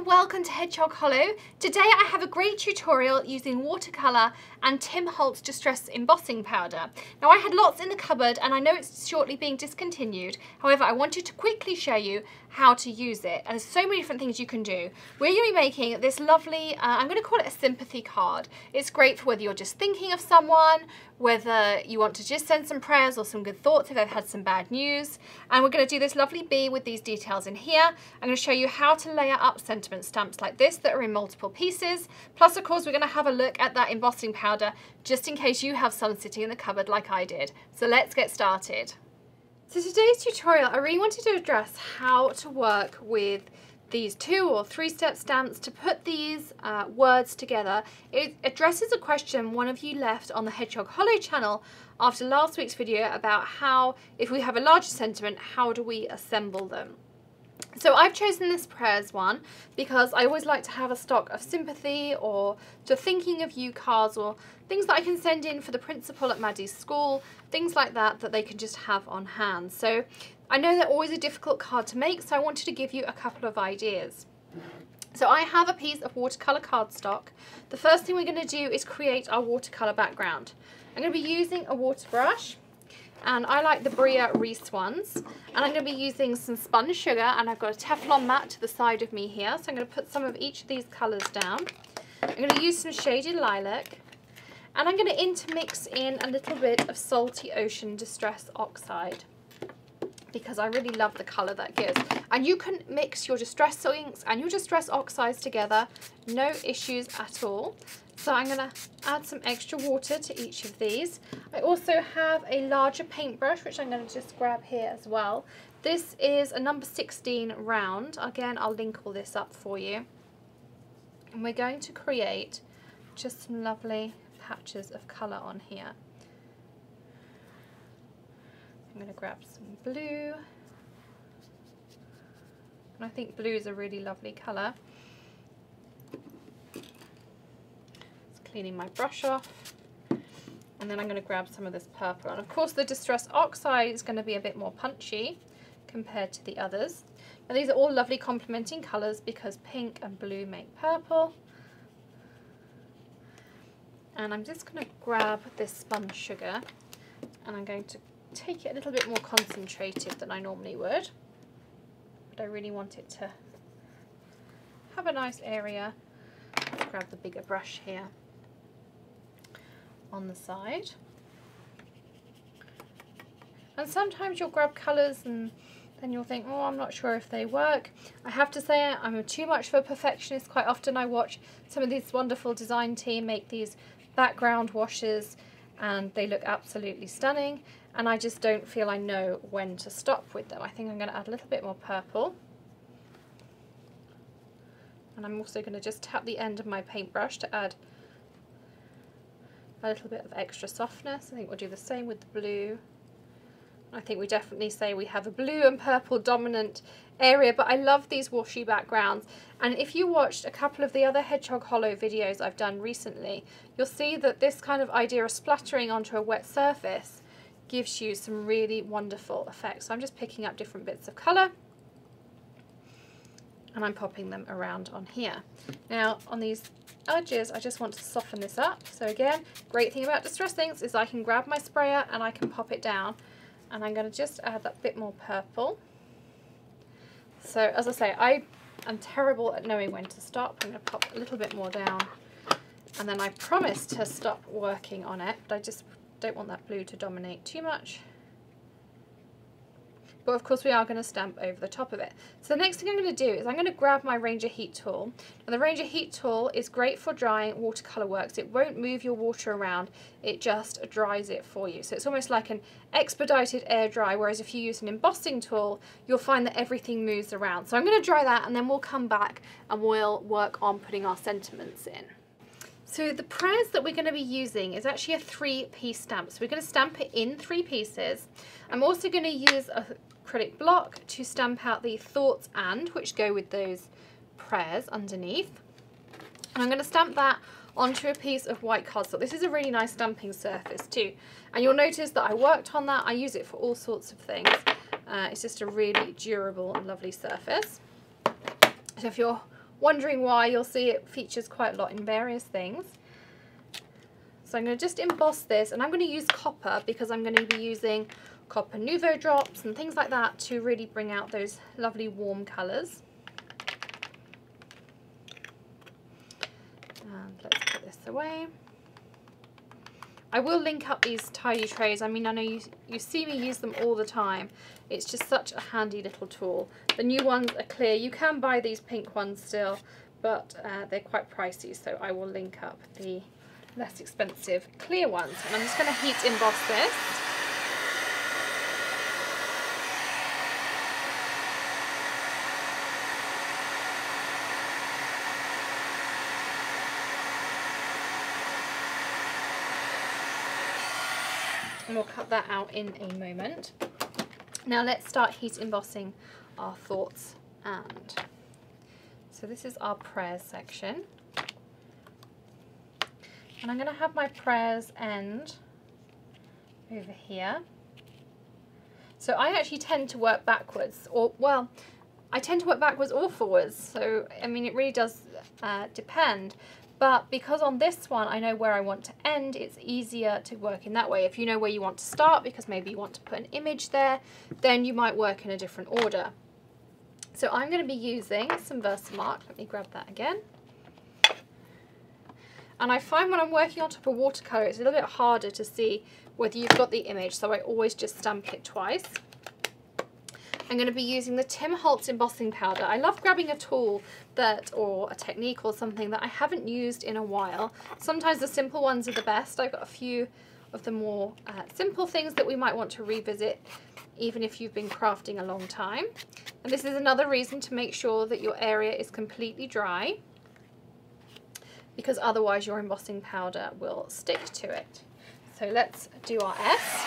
welcome to Hedgehog Hollow. Today I have a great tutorial using watercolor and Tim Holtz Distress Embossing Powder. Now I had lots in the cupboard and I know it's shortly being discontinued. However, I wanted to quickly show you how to use it. And there's so many different things you can do. We're going to be making this lovely, I'm going to call it a sympathy card. It's great for whether you're just thinking of someone, whether you want to just send some prayers or some good thoughts if they've had some bad news. And we're going to do this lovely bee with these details in here. I'm going to show you how to layer up sentiment stamps like this that are in multiple pieces. Plus, of course, we're going to have a look at that embossing powder just in case you have some sitting in the cupboard like I did. So let's get started. So today's tutorial, I really wanted to address how to work with these 2 or 3 step stamps to put these words together. It addresses a question one of you left on the Hedgehog Hollow channel after last week's video about how, if we have a larger sentiment, how do we assemble them? So I've chosen this prayers one because I always like to have a stock of sympathy or to thinking of you cards or things that I can send in for the principal at Maddie's school, things like that that they can just have on hand. So I know they're always a difficult card to make, so I wanted to give you a couple of ideas. So I have a piece of watercolor cardstock. The first thing we're going to do is create our watercolor background. I'm going to be using a water brush. And I like the Brea Reese ones, and I'm going to be using some spun sugar, and I've got a Teflon mat to the side of me here, so I'm going to put some of each of these colours down. I'm going to use some shaded lilac, and I'm going to intermix in a little bit of Salty Ocean Distress Oxide because I really love the colour that gives. And you can mix your distress inks and your distress oxides together, no issues at all. So I'm going to add some extra water to each of these. I also have a larger paintbrush, which I'm going to just grab here as well. This is a number 16 round. Again, I'll link all this up for you. And we're going to create just some lovely patches of colour on here. I'm going to grab some blue. And I think blue is a really lovely colour. Cleaning my brush off, and then I'm going to grab some of this purple, and of course the Distress Oxide is going to be a bit more punchy compared to the others. Now these are all lovely complementing colours because pink and blue make purple, and I'm just going to grab this spun sugar and I'm going to take it a little bit more concentrated than I normally would, but I really want it to have a nice area. Let's grab the bigger brush here on the side. And sometimes you'll grab colours and then you'll think, oh, I'm not sure if they work. I have to say I'm too much of a perfectionist. Quite often I watch some of these wonderful design team make these background washes and they look absolutely stunning, and I just don't feel I know when to stop with them. I think I'm going to add a little bit more purple, and I'm also going to just tap the end of my paintbrush to add a little bit of extra softness. I think we'll do the same with the blue. I think we definitely say we have a blue and purple dominant area, but I love these washy backgrounds. And if you watched a couple of the other Hedgehog Hollow videos I've done recently, you'll see that this kind of idea of splattering onto a wet surface gives you some really wonderful effects. So I'm just picking up different bits of colour and I'm popping them around on here. Now on these edges I just want to soften this up. So again, great thing about distress inks is I can grab my sprayer and I can pop it down, and I'm going to just add that bit more purple. So as I say, I am terrible at knowing when to stop. I'm going to pop a little bit more down, and then I promise to stop working on it, but I just don't want that blue to dominate too much. But of course we are going to stamp over the top of it. So the next thing I'm going to do is I'm going to grab my Ranger Heat tool. And the Ranger Heat tool is great for drying watercolour works. It won't move your water around, it just dries it for you. So it's almost like an expedited air dry, whereas if you use an embossing tool, you'll find that everything moves around. So I'm going to dry that and then we'll come back and we'll work on putting our sentiments in. So the prayers that we're going to be using is actually a 3-piece stamp. So we're going to stamp it in 3 pieces. I'm also going to use a acrylic block to stamp out the thoughts and, which go with those prayers underneath. And I'm going to stamp that onto a piece of white cardstock. This is a really nice stamping surface too. And you'll notice that I worked on that. I use it for all sorts of things. It's just a really durable and lovely surface. So if you're wondering why, you'll see it features quite a lot in various things. So I'm going to just emboss this, and I'm going to use copper because I'm going to be using copper Nouveau drops and things like that to really bring out those lovely warm colours. And let's put this away. I will link up these tidy trays. I mean, I know you see me use them all the time. It's just such a handy little tool. The new ones are clear. You can buy these pink ones still, but they're quite pricey, so I will link up the less expensive clear ones. And I'm just going to heat emboss this. And we'll cut that out in a moment. Now let's start heat embossing our thoughts. And so this is our prayers section. And I'm going to have my prayers end over here. So I actually tend to work backwards, or well, I tend to work backwards or forwards. So I mean, it really does depend. But because on this one I know where I want to end, it's easier to work in that way. If you know where you want to start, because maybe you want to put an image there, then you might work in a different order. So I'm going to be using some Versamark. Let me grab that again. And I find when I'm working on top of watercolor, it's a little bit harder to see whether you've got the image, so I always just stamp it twice. I'm going to be using the Tim Holtz embossing powder. I love grabbing a tool that, or a technique or something that I haven't used in a while. Sometimes the simple ones are the best. I've got a few of the more simple things that we might want to revisit, even if you've been crafting a long time. And this is another reason to make sure that your area is completely dry, because otherwise your embossing powder will stick to it. So let's do our S.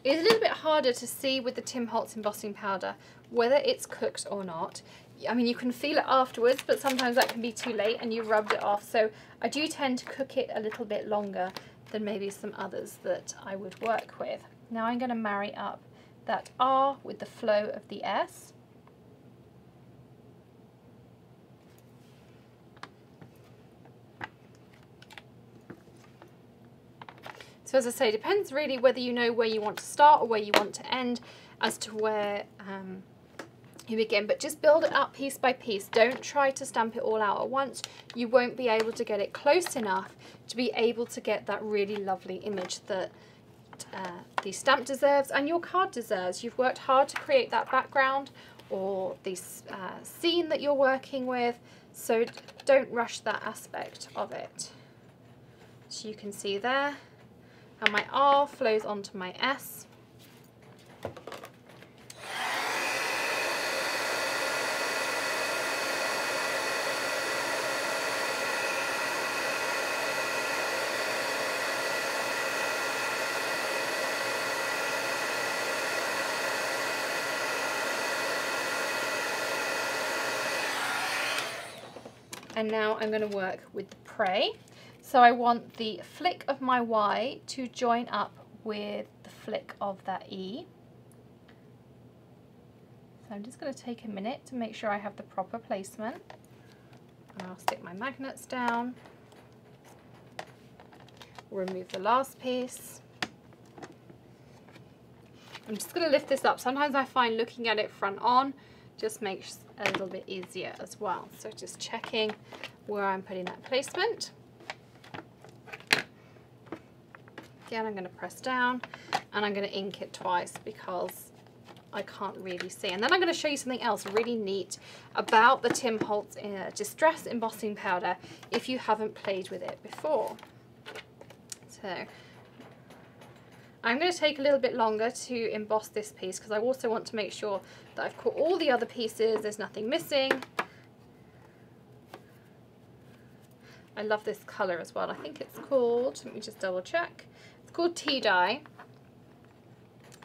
It's a little bit harder to see with the Tim Holtz embossing powder whether it's cooked or not. I mean, you can feel it afterwards, but sometimes that can be too late and you've rubbed it off. So I do tend to cook it a little bit longer than maybe some others that I would work with. Now I'm going to marry up that R with the flow of the S. So as I say, it depends really whether you know where you want to start or where you want to end as to where you begin, but just build it up piece by piece. Don't try to stamp it all out at once. You won't be able to get it close enough to be able to get that really lovely image that the stamp deserves and your card deserves. You've worked hard to create that background or this scene that you're working with, so don't rush that aspect of it. So you can see there how my R flows onto my S. And now I'm going to work with the Pray. So I want the flick of my Y to join up with the flick of that E. So I'm just going to take a minute to make sure I have the proper placement. And I'll stick my magnets down. Remove the last piece. I'm just going to lift this up. Sometimes I find looking at it front on just makes it a little bit easier as well. So just checking where I'm putting that placement. Again, I'm going to press down and I'm going to ink it twice because I can't really see. And then I'm going to show you something else really neat about the Tim Holtz Distress Embossing Powder if you haven't played with it before. So I'm going to take a little bit longer to emboss this piece because I also want to make sure that I've caught all the other pieces, there's nothing missing. I love this colour as well. I think it's called, let me just double check, it's called Tea Dye.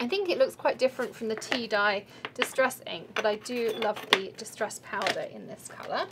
I think it looks quite different from the tea dye distress ink, but I do love the distress powder in this colour.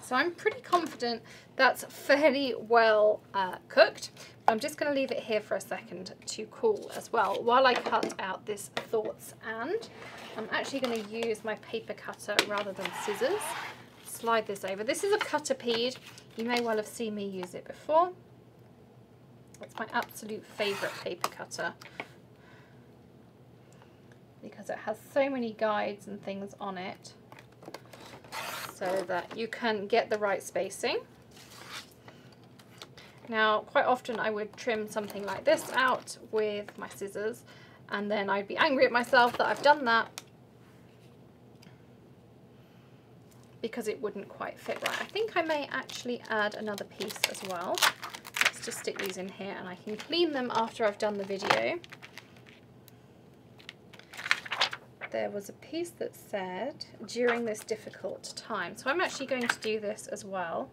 So I'm pretty confident that's fairly well cooked. I'm just going to leave it here for a second to cool as well while I cut out this thoughts, and I'm actually going to use my paper cutter rather than scissors. Slide this over. This is a Cutterpede. You may well have seen me use it before. It's my absolute favourite paper cutter because it has so many guides and things on it, so that you can get the right spacing. Now, quite often I would trim something like this out with my scissors, and then I'd be angry at myself that I've done that because it wouldn't quite fit right. I think I may actually add another piece as well. Let's just stick these in here and I can clean them after I've done the video. There was a piece that said during this difficult time, so I'm actually going to do this as well,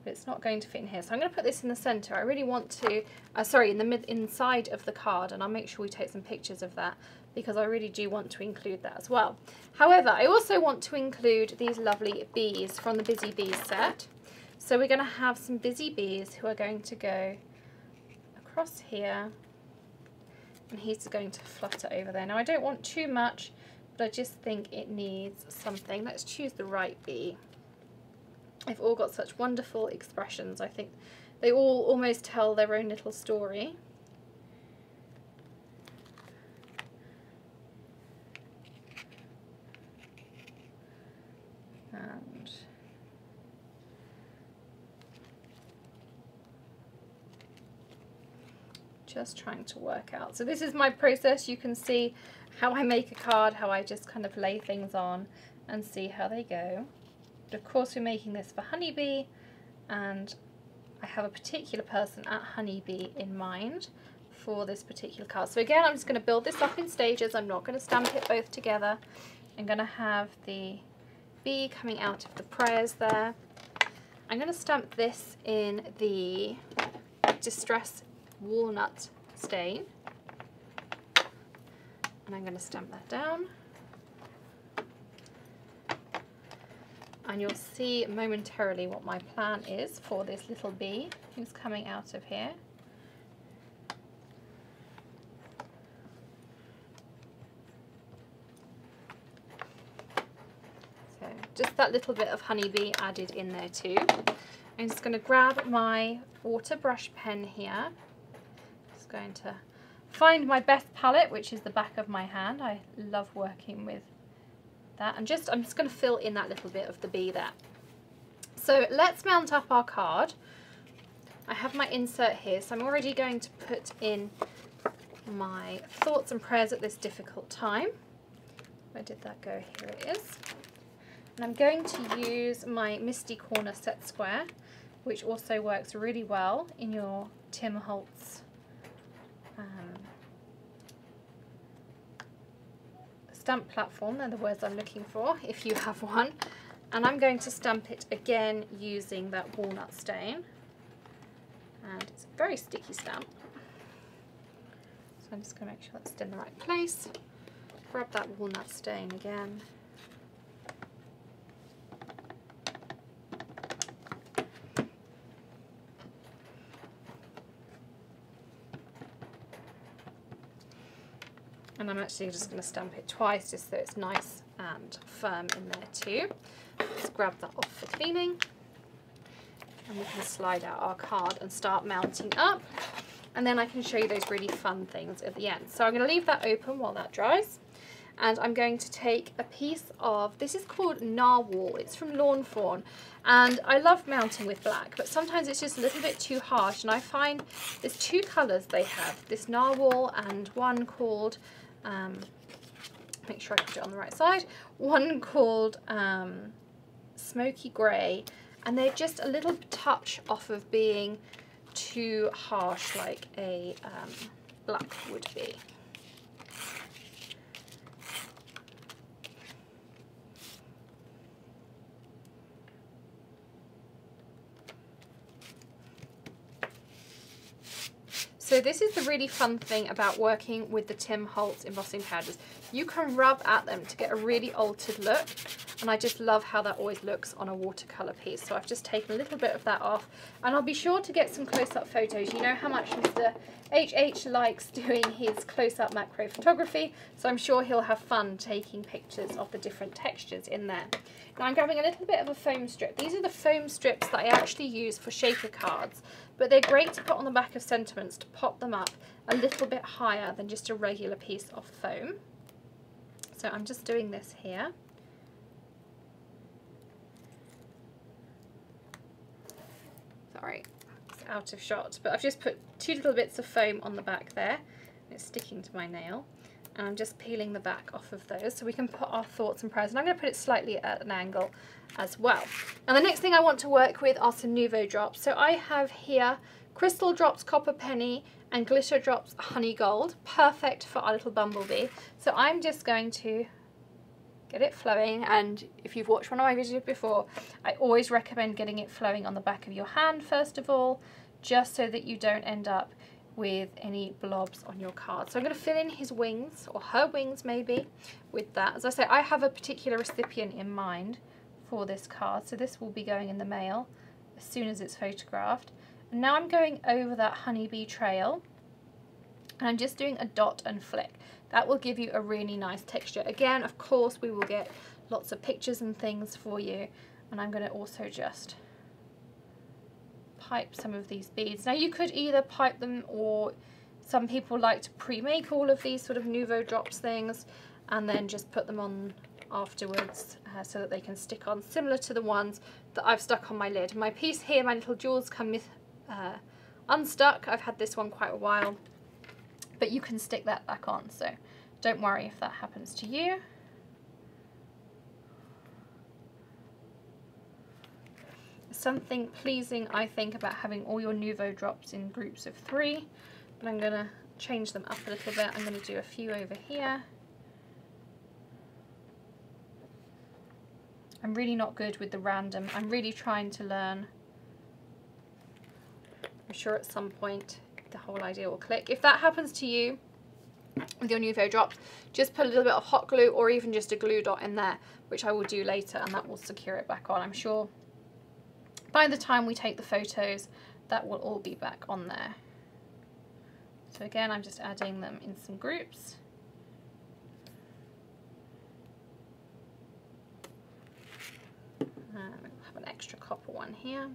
but it's not going to fit in here, so I'm going to put this in the center. I really want to sorry, in the inside of the card, and I'll make sure we take some pictures of that because I really do want to include that as well. However, I also want to include these lovely bees from the Busy Bees set. So we're going to have some busy bees who are going to go across here, and he's going to flutter over there. Now I don't want too much, but I just think it needs something. Let's choose the right bee. They've all got such wonderful expressions. I think they all almost tell their own little story. And just trying to work out. So this is my process. You can see how I make a card, how I just kind of lay things on and see how they go. But of course we're making this for Honeybee, and I have a particular person at Honeybee in mind for this particular card. So again, I'm just going to build this up in stages. I'm not going to stamp it both together. I'm going to have the bee coming out of the prayers there. I'm going to stamp this in the Distress Walnut stain, and I'm going to stamp that down, and you'll see momentarily what my plan is for this little bee who's coming out of here. So just that little bit of honeybee added in there too. I'm just going to grab my water brush pen here. Just going to find my best palette, which is the back of my hand. I love working with that, and I'm just going to fill in that little bit of the bee there. So let's mount up our card. I have my insert here, so I'm already going to put in my thoughts and prayers at this difficult time. Where did that go? Here it is. And I'm going to use my Misty Corner set square, which also works really well in your Tim Holtz stamp platform. They're the words I'm looking for, if you have one. And I'm going to stamp it again using that walnut stain. And it's a very sticky stamp. So I'm just going to make sure that's in the right place. Grab that walnut stain again. And I'm actually just going to stamp it twice just so it's nice and firm in there too. Let's grab that off for cleaning. And we can slide out our card and start mounting up. And then I can show you those really fun things at the end. So I'm going to leave that open while that dries. And I'm going to take a piece of, this is called Narwhal, it's from Lawn Fawn, and I love mounting with black, but sometimes it's just a little bit too harsh, and I find there's two colours they have, this Narwhal and one called, make sure I put it on the right side, one called Smoky Grey, and they're just a little touch off of being too harsh like a black would be. So this is the really fun thing about working with the Tim Holtz embossing powders. You can rub at them to get a really altered look, and I just love how that always looks on a watercolour piece. So I've just taken a little bit of that off, and I'll be sure to get some close-up photos. You know how much Mr. HH likes doing his close-up macro photography, so I'm sure he'll have fun taking pictures of the different textures in there. Now I'm grabbing a little bit of a foam strip. These are the foam strips that I actually use for shaker cards, but they're great to put on the back of sentiments to pop them up a little bit higher than just a regular piece of foam. So I'm just doing this here. Sorry, it's out of shot, but I've just put two little bits of foam on the back there. It's sticking to my nail. And I'm just peeling the back off of those so we can put our thoughts and prayers. And I'm going to put it slightly at an angle as well. Now the next thing I want to work with are some Nuvo drops. So I have here Crystal Drops Copper Penny and Glitter Drops Honey Gold. Perfect for our little bumblebee. So I'm just going to get it flowing, and if you've watched one of my videos before, I always recommend getting it flowing on the back of your hand first of all, just so that you don't end up with any blobs on your card. So I'm going to fill in his wings, or her wings maybe, with that. As I say, I have a particular recipient in mind for this card, so this will be going in the mail as soon as it's photographed. And now I'm going over that honeybee trail, and I'm just doing a dot and flick. That will give you a really nice texture. Again, of course, we will get lots of pictures and things for you, and I'm going to also just pipe some of these beads. Now you could either pipe them, or some people like to pre-make all of these sort of Nuvo drops things and then just put them on afterwards so that they can stick on, similar to the ones that I've stuck on my lid. My piece here, my little jewels come unstuck. I've had this one quite a while, but you can stick that back on, so don't worry if that happens to you. Something pleasing, I think, about having all your Nuvo drops in groups of 3, but I'm going to change them up a little bit. I'm going to do a few over here. I'm really not good with the random. I'm really trying to learn. I'm sure at some point the whole idea will click. If that happens to you with your Nuvo drops, just put a little bit of hot glue or even just a glue dot in there, which I will do later, and that will secure it back on. I'm sure by the time we take the photos, that will all be back on there. So again, I'm just adding them in some groups. We'll have an extra copper one here.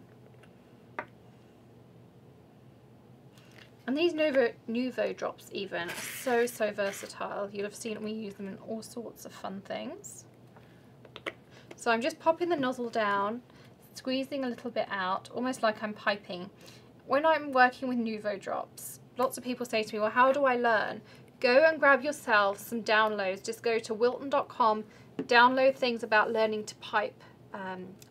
And these Nuvo drops even are so versatile. You'll have seen we use them in all sorts of fun things. So I'm just popping the nozzle down, squeezing a little bit out, almost like I'm piping. When I'm working with Nuvo drops, lots of people say to me, well, how do I learn? Go and grab yourself some downloads. Just go to wilton.com, download things about learning to pipe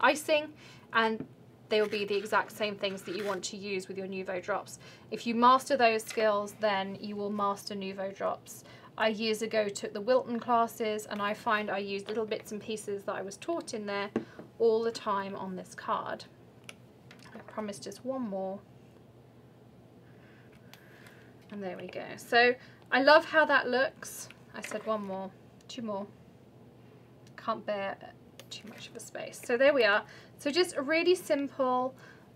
icing, and they will be the exact same things that you want to use with your Nuvo drops. If you master those skills, then you will master Nuvo drops. I years ago took the Wilton classes, and I find I used little bits and pieces that I was taught in there all the time on this card. I promise just one more. And there we go. So I love how that looks. I said one more, 2 more. Can't bear too much of a space. So there we are. So just a really simple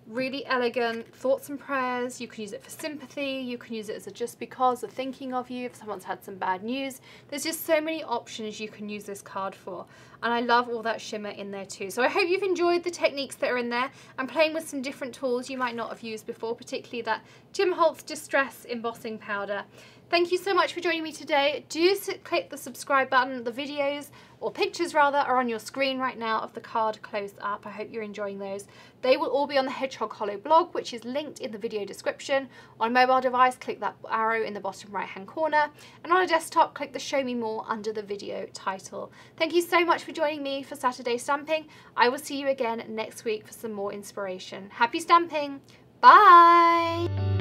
Really elegant thoughts and prayers. You can use it for sympathy. You can use it as a just because of thinking of you if someone's had some bad news. There's just so many options you can use this card for. And I love all that shimmer in there too. So I hope you've enjoyed the techniques that are in there. I'm playing with some different tools you might not have used before, particularly that Tim Holtz Distress Embossing Powder. Thank you so much for joining me today. Do click the subscribe button. The videos, or pictures rather, are on your screen right now of the card closed up. I hope you're enjoying those. They will all be on the Hedgehog Hollow blog, which is linked in the video description. On a mobile device, click that arrow in the bottom right hand corner. And on a desktop, click the Show Me More under the video title. Thank you so much for joining me for Saturday Stamping. I will see you again next week for some more inspiration. Happy stamping! Bye!